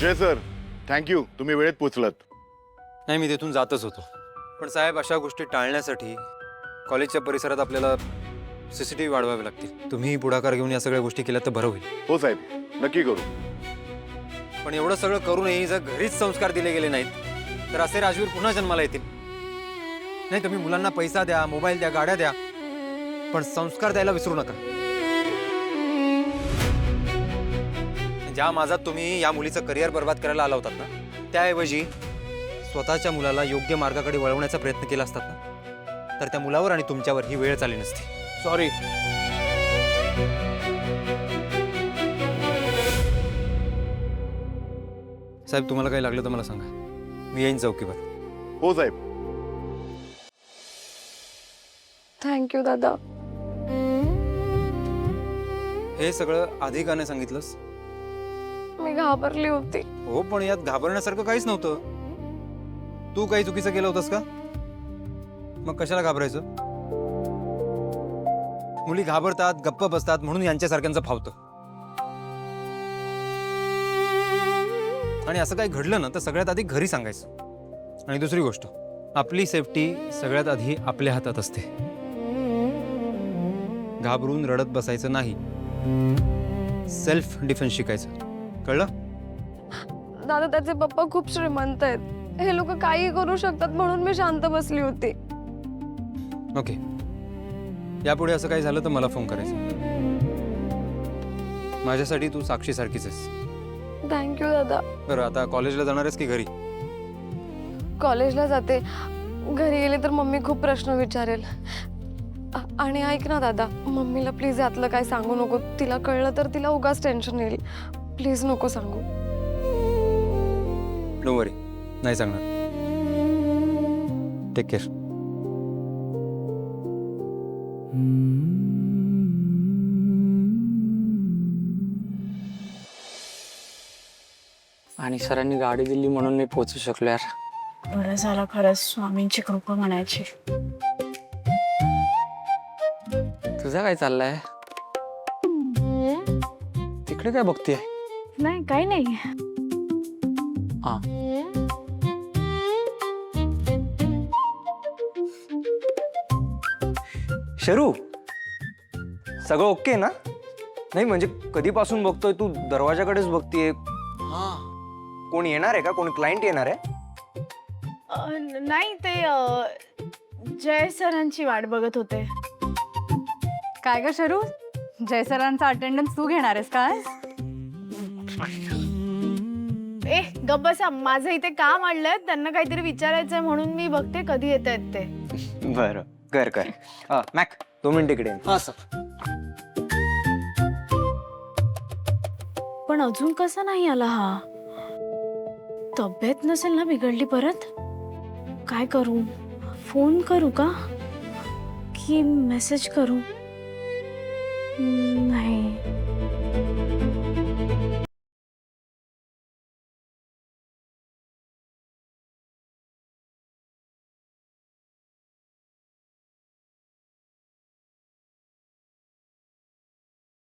जय sir, thank you, तुम्ही वेळेत पोचलात. नाही, मी तिथून जातच होतो. पण साहेब, अशा गोष्टी टाळण्यासाठी कॉलेजच्या परिसरात आपल्याला CCTV वाढवावे लागतील. तुम्ही पुढाकार घेऊन या सगळ्या गोष्टी केल्या तर बरं होईल. हो साहेब, नक्की करू. पण एवढं सगळं करूनही जर घरीच संस्कार दिले गेले नाहीत तर असे राजवीर पुन्हा जन्माला येतील. नाही, तुम्ही मुलांना पैसा द्या, मोबाईल द्या, गाड्या द्या, पण संस्कार द्यायला विसरू नका. ज्या माझात तुम्ही या मुलीचं करिअर बर्बाद करायला आला होतात ना, त्याऐवजी स्वतःच्या मुलाला योग्य मार्गाकडे वळवण्याचा प्रयत्न केला असतात ना, तर त्या मुलावर आणि तुमच्यावर ही वेळ आली नसती. सॉरी. साहेब, तुम्हाला काही लागलं तर मला सांगा, मी येईन चौकीवर. हो साहेब. थँक्यू दादा. हे सगळं आधी का नाही सांगितलंस? मी घाबरली होती. हो, पण यात घाबरण्यासारखं काहीच नव्हतं. तू काही चुकीचं केलं होतंस का? मग कशाला घाबरायचं? मुली घाबरतात, गप्प बसतात म्हणून यांच्यासारख्यांचं फावतं. आणि असं काही घडलं ना तर सगळ्यात आधी घरी सांगायचं. आणि दुसरी गोष्ट, आपली सेफ्टी सगळ्यात आधी आपल्या हातात असते. घाबरून रडत बसायचं नाही, सेल्फ डिफेन्स शिकायचं. कळलं? दादा, त्याचे पप्पा खूप श्रीमंत आहेत. हे लोक काही करू शकतात म्हणून मी शांत बसली होती. ओके, यापुढे असं काही झालं तर मला फोन करायचं. माझ्यासाठी तू साक्षीसारखीच आहेस. थँक्यू दादा. बरं, आता कॉलेजला जाणार आहेस की घरी? कॉलेजला जाते. घरी गेले तर मम्मी खूप प्रश्न विचारेल. आणि ऐक ना दादा, मम्मीला प्लीज यातलं काय सांगू नको. तिला कळलं तर तिला उगाच टेन्शन येईल. प्लीज नको सांगू. डोंट वरी, नाही सांगणार. Take care. आणि सरांनी गाडी दिली म्हणून मी पोहोचू शकलो यार. बरं झालं, खरंच स्वामींची कृपा म्हणायची. तुझा काय चाललाय? तिकडे काय बघतीये? नाही, काही नाही. हा, शरू, सगळं ओके ना? नाही म्हणजे कधीपासून बघतोय तू दरवाजाकडेच बघतीये. हा. कोण येणार आहे का? कोण क्लायंट येणार आहे? नाही, ते जय सरांची वाट बघत होते. काय ग शरू, जय सरांचा अटेंडन्स तू घेणार आहेस काय? ए गप्प बसा, माझं इथे काम आणलंय, त्यांना काहीतरी विचारायचंय म्हणून मी बघते कधी येत आहेत ते. बरं, कर कर. मॅक, 2 मिनिट इकडे ये. हा सर. पण अजून कसा नाही आला हा? तब्येत नसेल ना बिघडली परत? काय करू? फोन करू का की मेसेज करू? नाही,